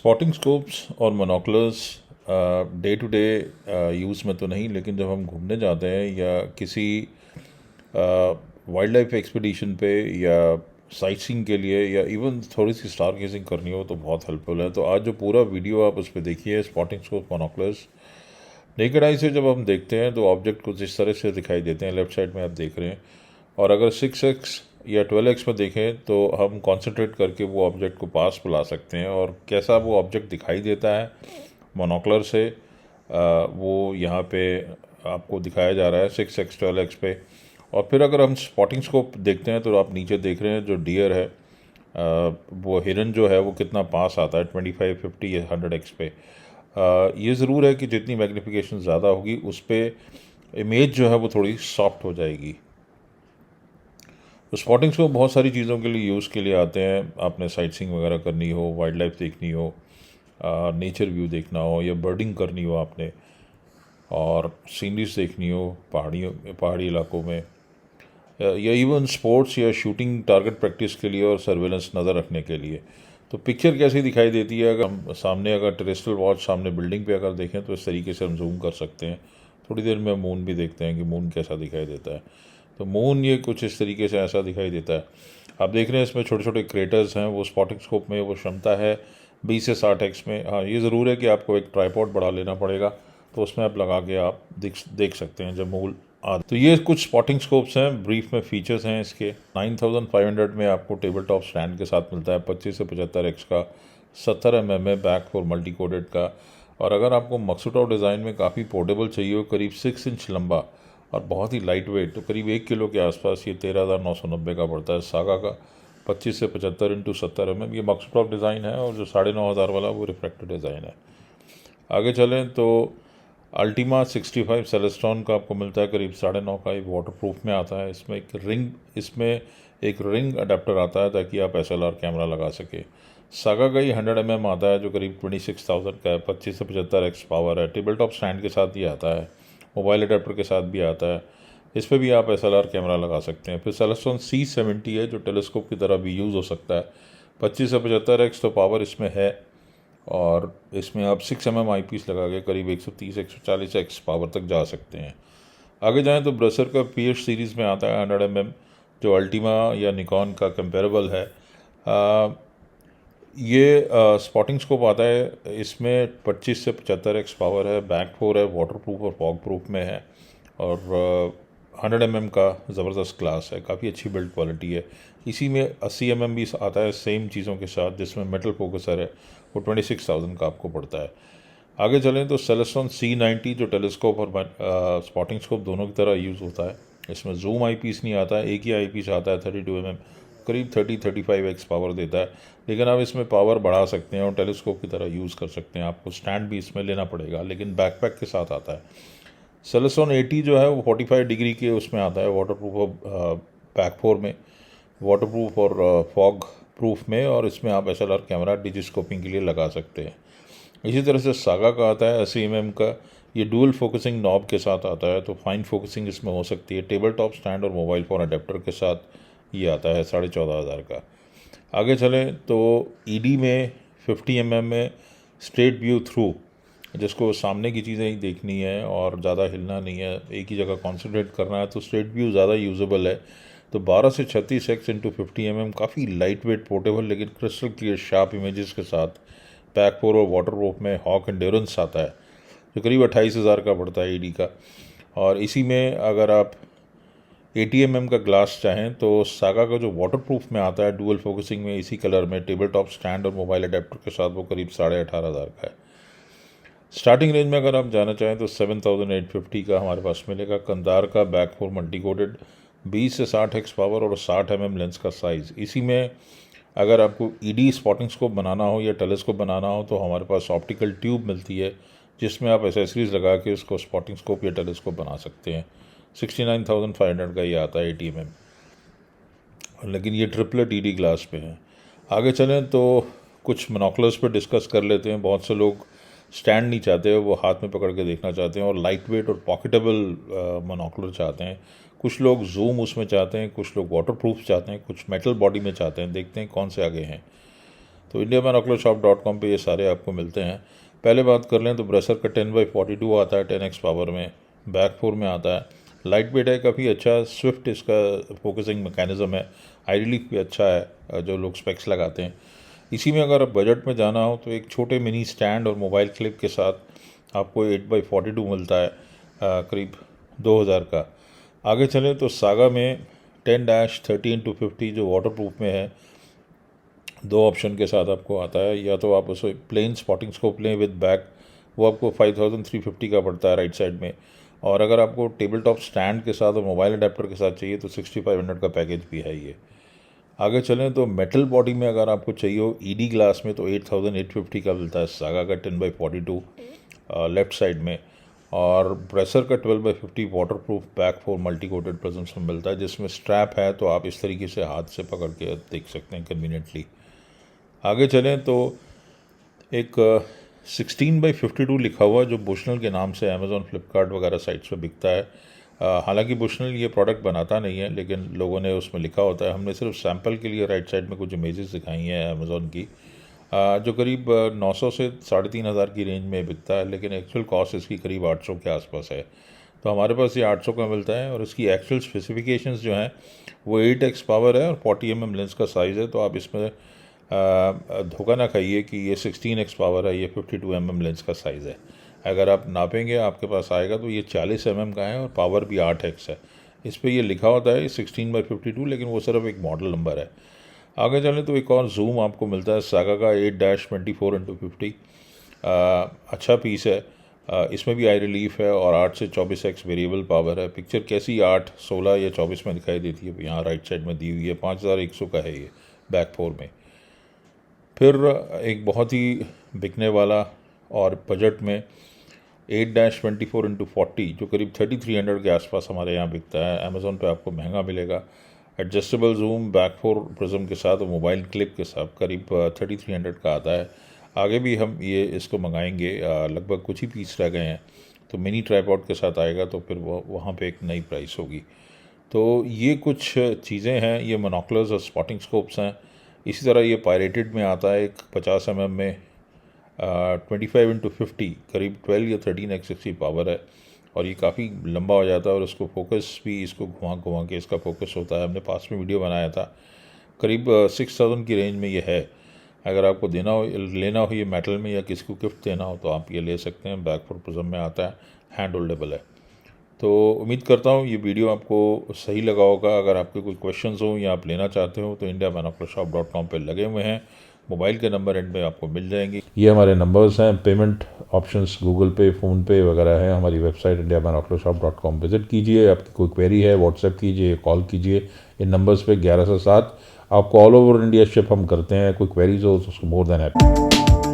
Spotting scopes और मोनोकुलर्स day to day use में तो नहीं, लेकिन जब हम घूमने जाते हैं या किसी वाइल्ड लाइफ एक्सपीडिशन पे या साइट सीइंग के लिए या इवन थोड़ी सी स्टार गेजिंग करनी हो तो बहुत हेल्पफुल है। तो आज जो पूरा वीडियो आप उस पर देखिए, स्पॉटिंग स्कोप, मोनोकुलर्स। नेकेड आई से जब हम देखते हैं तो ऑब्जेक्ट कुछ इस तरह से दिखाई देते हैं, लेफ्ट साइड में आप देख रहे हैं। और अगर 6x या 12x में देखें तो हम कंसंट्रेट करके वो ऑब्जेक्ट को पास बुला सकते हैं और कैसा वो ऑब्जेक्ट दिखाई देता है मोनोकुलर से वो यहाँ पे आपको दिखाया जा रहा है 6x 12x पे। और फिर अगर हम स्पॉटिंग स्कोप देखते हैं तो आप नीचे देख रहे हैं जो डियर है, वो हिरन जो है वो कितना पास आता है 25, 50 या 100x पे। ये ज़रूर है कि जितनी मैग्नीफिकेशन ज़्यादा होगी उस पर इमेज जो है वो थोड़ी सॉफ्ट हो जाएगी। तो स्पॉटिंग स्कोप बहुत सारी चीज़ों के लिए यूज़ के लिए आते हैं। आपने साइट सीइंग वगैरह करनी हो, वाइल्ड लाइफ देखनी हो, नेचर व्यू देखना हो या बर्डिंग करनी हो आपने, और सीनरीज देखनी हो पहाड़ी इलाकों में, या इवन स्पोर्ट्स या शूटिंग टारगेट प्रैक्टिस के लिए और सर्वेलेंस नज़र रखने के लिए। तो पिक्चर कैसी दिखाई देती है, अगर हम सामने अगर टेरेस्ट्रियल वॉच सामने बिल्डिंग पे अगर देखें तो इस तरीके से हम जूम कर सकते हैं। थोड़ी देर में मून भी देखते हैं कि मून कैसा दिखाई देता है। तो मून ये कुछ इस तरीके से ऐसा दिखाई देता है। आप देख रहे हैं इसमें छोटे छोटे क्रेटर्स हैं, वो स्पॉटिंग स्कोप में वो क्षमता है 20 से 60x में। हाँ, ये ज़रूर है कि आपको एक ट्राइपॉड बढ़ा लेना पड़ेगा, तो उसमें आप लगा के आप देख सकते हैं जब मून आ। तो ये कुछ स्पॉटिंग स्कोप्स हैं, ब्रीफ में फीचर्स हैं इसके। 9500 में आपको टेबल टॉप स्टैंड के साथ मिलता है, 25 से 75x का, 70 mm में बैक फॉर मल्टी कोडेड का। और अगर आपको मक्सूटो डिज़ाइन में काफ़ी पोर्टेबल चाहिए हो, करीब 6 इंच लंबा और बहुत ही लाइट वेट, तो करीब 1 किलो के आसपास, ये 13,990 का पड़ता है। सागा का 25 से 75 इंटू 70 mm, ये मक्सूटो डिज़ाइन है। और जो 9,500 वाला वो रिफ्रैक्टेड डिज़ाइन है। आगे चलें तो अल्टीमा 65 सेलेस्ट्रॉन का आपको मिलता है करीब 9.5 का। एक वाटर प्रूफ में आता है। इसमें एक रिंग अडेप्टर आता है ताकि आप SLR कैमरा लगा सके। सागा का ही 100 mm आता है जो करीब 26,000 का है, 25 से 75x पावर है। टेबल टॉप स्टैंड के साथ ये आता है, मोबाइल अडेप्टर के साथ भी आता है। इस पर भी आप SLR कैमरा लगा सकते हैं। फिर सेलेस्ट्रॉन C70 है जो टेलीस्कोप की तरह भी यूज़ हो सकता है। 25 से 75x तो पावर इसमें है, और इसमें आप 6 mm आई पीस लगा के करीब 130 140x पावर तक जा सकते हैं। आगे जाएं तो ब्रसर का PH सीरीज़ में आता है 100 mm, जो अल्टीमा या निकॉन का कंपेरेबल है। ये स्पॉटिंग स्कोप आता है, इसमें 25 से 75x पावर है, बैक 4 है, वाटर प्रूफ और फॉग प्रूफ में है। और 100 mm का ज़बरदस्त ग्लास है, काफ़ी अच्छी बिल्ड क्वालिटी है। इसी में 80 mm भी आता है सेम चीज़ों के साथ, जिसमें मेटल फोकसर है, वो 26,000 का आपको पड़ता है। आगे चलें तो सेलेस्ट्रॉन C90 जो टेलीस्कोप और स्पॉटिंग स्कोप दोनों की तरह यूज़ होता है। इसमें जूम आई पीस नहीं आता है, एक ही आई पीस आता है 32 mm, करीब 30-35x पावर देता है। लेकिन आप इसमें पावर बढ़ा सकते हैं और टेलीस्कोप की तरह यूज़ कर सकते हैं। आपको स्टैंड भी इसमें लेना पड़ेगा, लेकिन बैकपैक के साथ आता है। सेलेस्ट्रॉन 80 जो है वो 45 डिग्री के उसमें आता है, वाटर प्रूफ और बैक 4 में, वाटर प्रूफ और फॉग प्रूफ में। और इसमें आप SLR कैमरा डिजिस्कोपिंग के लिए लगा सकते हैं। इसी तरह से सागा का आता है 80 mm का, ये डुअल फोकसिंग नॉब के साथ आता है, तो फाइन फोकसिंग इसमें हो सकती है। टेबल टॉप स्टैंड और मोबाइल फ़ोन अडेप्टर के साथ ये आता है 14,500 का। आगे चलें तो ED में 50 mm में स्ट्रेट व्यू थ्रू, जिसको सामने की चीज़ें ही देखनी है और ज़्यादा हिलना नहीं है, एक ही जगह कॉन्सेंट्रेट करना है, तो स्ट्रेट व्यू ज़्यादा यूजेबल है। तो 12 से 36x इंटू 50 mm, काफ़ी लाइट वेट, पोर्टेबल, लेकिन क्रिस्टल क्लियर शार्प इमेजेस के साथ। बैक 4 और वाटर प्रूफ में हॉक एंड्योरेंस आता है जो करीब 28,000 का पड़ता है ED का। और इसी में अगर आप 80 mm का ग्लास चाहें तो सागा का जो वाटर प्रूफ में आता है डुअल फोकसिंग में, इसी कलर में, टेबल टॉप स्टैंड और मोबाइल अडेप्टर के साथ, वो करीब 18,500 का है। स्टार्टिंग रेंज में अगर आप जाना चाहें तो 7,850 का हमारे पास मिलेगा। कंधार का बैक 4 मल्टी कोडेड, 20 से 60x पावर और 60 mm लेंस का साइज़। इसी में अगर आपको ED स्पॉटिंग स्कोप बनाना हो या टेलीस्कोप बनाना हो तो हमारे पास ऑप्टिकल ट्यूब मिलती है, जिसमें आप एसेसरीज लगा के उसको स्पॉटिंग स्कोप या टेलीस्कोप बना सकते हैं। 69,500 का ये आता है 80 mm, लेकिन ये ट्रिपलेट ED ग्लास पे है। आगे चलें तो कुछ मोनोकुलर्स पे डिस्कस कर लेते हैं। बहुत से लोग स्टैंड नहीं चाहते, वो हाथ में पकड़ के देखना चाहते हैं और लाइट वेट और पॉकेटेबल मोनोकुलर चाहते हैं। कुछ लोग जूम उसमें चाहते हैं, कुछ लोग वाटर प्रूफ चाहते हैं, कुछ मेटल बॉडी में चाहते हैं। देखते हैं कौन से आगे हैं। तो indiabinocularshop.com पे ये सारे आपको मिलते हैं। पहले बात कर लें तो ब्रेसर का 10x42 आता है 10x पावर में, बैक 4 में आता है, लाइट वेट है, काफ़ी अच्छा स्विफ्ट इसका फोकसिंग मैकेनिज़्म है, आई रिलीफ भी अच्छा है जो लोग स्पेक्स लगाते हैं। इसी में अगर आप बजट में जाना हो तो एक छोटे मिनी स्टैंड और मोबाइल क्लिप के साथ आपको 8x42 मिलता है करीब 2000 का। आगे चलें तो सागा में 10-30x50 जो वाटर प्रूफ में है, दो ऑप्शन के साथ आपको आता है। या तो आप उसे प्लेन स्पॉटिंग स्कोप लें विद बैक, वो आपको 5350 का पड़ता है राइट साइड में। और अगर आपको टेबल टॉप स्टैंड के साथ और मोबाइल अडेप्टर के साथ चाहिए तो 6500 का पैकेज भी है ये। आगे चलें तो मेटल बॉडी में अगर आपको चाहिए हो ईडी ग्लास में तो 8850 का मिलता है सागा का 10x42 लेफ्ट साइड में। और ब्रेसर का 12x50 water proof back 4 multi coated prisms में मिलता है, जिसमें स्ट्रैप है तो आप इस तरीके से हाथ से पकड़ के देख सकते हैं कन्वीनियंटली। आगे चलें तो एक 16x52 लिखा हुआ जो बुशनल के नाम से अमेज़ॉन फ्लिपकार्ट वगैरह साइट्स पर बिकता है। हालांकि बुशनल ये प्रोडक्ट बनाता नहीं है, लेकिन लोगों ने उसमें लिखा होता है। हमने सिर्फ सैम्पल के लिए राइट साइड में कुछ इमेजेस दिखाई हैं अमेज़ॉन की, जो करीब 900 से 3500 की रेंज में बिकता है, लेकिन एक्चुअल कॉस्ट इसकी करीब 800 के आसपास है। तो हमारे पास ये 800 का मिलता है और इसकी एक्चुअल स्पेसिफिकेशंस जो हैं वो 8x पावर है और 40 mm लेंस का साइज़ है। तो आप इसमें धोखा ना खाइए कि ये 16x पावर है, ये 52 mm लेंस का साइज़ है। अगर आप नापेंगे आपके पास आएगा तो ये 40 mm का है और पावर भी 8x है। इस पर ये लिखा होता है 16x52, लेकिन वो सिर्फ एक मॉडल नंबर है। आगे चलें तो एक और जूम आपको मिलता है सागा का 8-24x50। अच्छा पीस है, इसमें भी आई रिलीफ है और 8 से 24x वेरिएबल पावर है। पिक्चर कैसी 8, 16 या 24 में दिखाई देती है, यहाँ राइट साइड में दी हुई है। 5100 का है ये बैक 4 में। फिर एक बहुत ही बिकने वाला और बजट में 8-24x40 जो करीब 3300 के आसपास हमारे यहाँ बिकता है। अमेज़ॉन पे आपको महंगा मिलेगा। एडजस्टेबल जूम बैक 4 प्रिज्म के साथ और मोबाइल क्लिप के साथ करीब 3300 का आता है। आगे भी हम ये इसको मंगाएंगे, लगभग कुछ ही पीस रह गए हैं, तो मिनी ट्राइपॉड के साथ आएगा तो फिर वो वहाँ पे एक नई प्राइस होगी। तो ये कुछ चीज़ें हैं, ये मोनोकुलर्स और स्पॉटिंग स्कोप्स हैं। इसी तरह ये पायरेटेड में आता है एक 50 mm में 25x50 करीब 12 या 13x60 पावर है और ये काफ़ी लंबा हो जाता है और इसको फोकस भी इसको घुमा के इसका फोकस होता है। हमने पास में वीडियो बनाया था, करीब 6000 की रेंज में ये है। अगर आपको लेना हो ये मेटल में या किसी को गिफ्ट देना हो तो आप ये ले सकते हैं। बैक 4 प्रिज्म में आता है, हैंड होल्डेबल है। तो उम्मीद करता हूँ ये वीडियो आपको सही लगा होगा। अगर आपके कोई क्वेश्चंस हो या आप लेना चाहते हो तो indiabinocularshop.com पे लगे हुए हैं, मोबाइल के नंबर एंड में आपको मिल जाएंगे। ये हमारे नंबर्स हैं। पेमेंट ऑप्शंस गूगल पे, फ़ोनपे वगैरह है। हमारी वेबसाइट indiabinocularshop.com विज़िट कीजिए। आपकी कोई क्वेरी है व्हाट्सएप कीजिए, कॉल कीजिए इन नंबर्स पे 11 से 7। आपको ऑल ओवर इंडिया शिप हम करते हैं। कोई क्वेरीज हो तो उसको मोर देन हैप्पी।